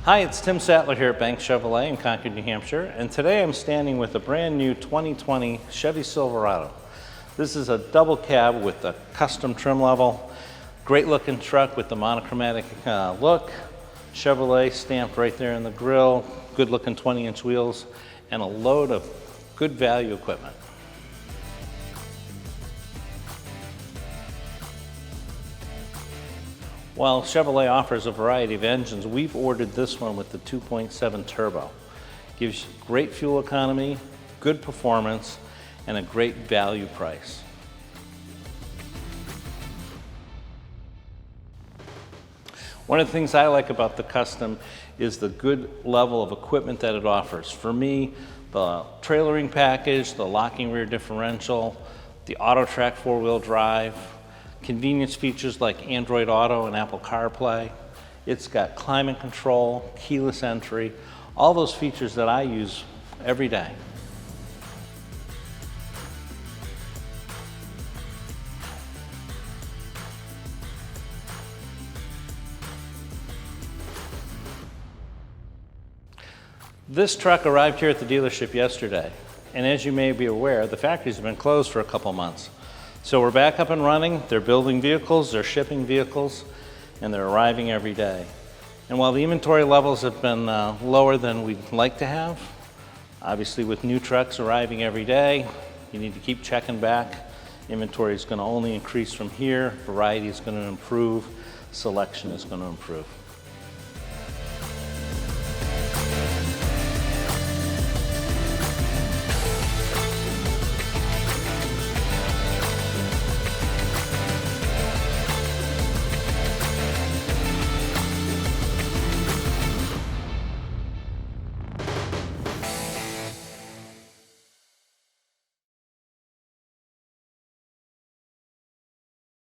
Hi, it's Tim Sattler here at Bank Chevrolet in Concord, New Hampshire, and today I'm standing with a brand new 2020 Chevy Silverado. This is a double cab with a custom trim level, great looking truck with the monochromatic look, Chevrolet stamped right there in the grille, good looking 20-inch wheels, and a load of good value equipment. While Chevrolet offers a variety of engines, we've ordered this one with the 2.7 turbo. Gives great fuel economy, good performance, and a great value price. One of the things I like about the Custom is the good level of equipment that it offers. For me, the trailering package, the locking rear differential, the AutoTrack four-wheel drive, convenience features like Android Auto and Apple CarPlay. It's got climate control, keyless entry, all those features that I use every day. This truck arrived here at the dealership yesterday, and as you may be aware, the factory's been closed for a couple months. So we're back up and running. They're building vehicles, they're shipping vehicles, and they're arriving every day. And while the inventory levels have been lower than we'd like to have, obviously with new trucks arriving every day, you need to keep checking back. Inventory is going to only increase from here, variety is going to improve, selection is going to improve.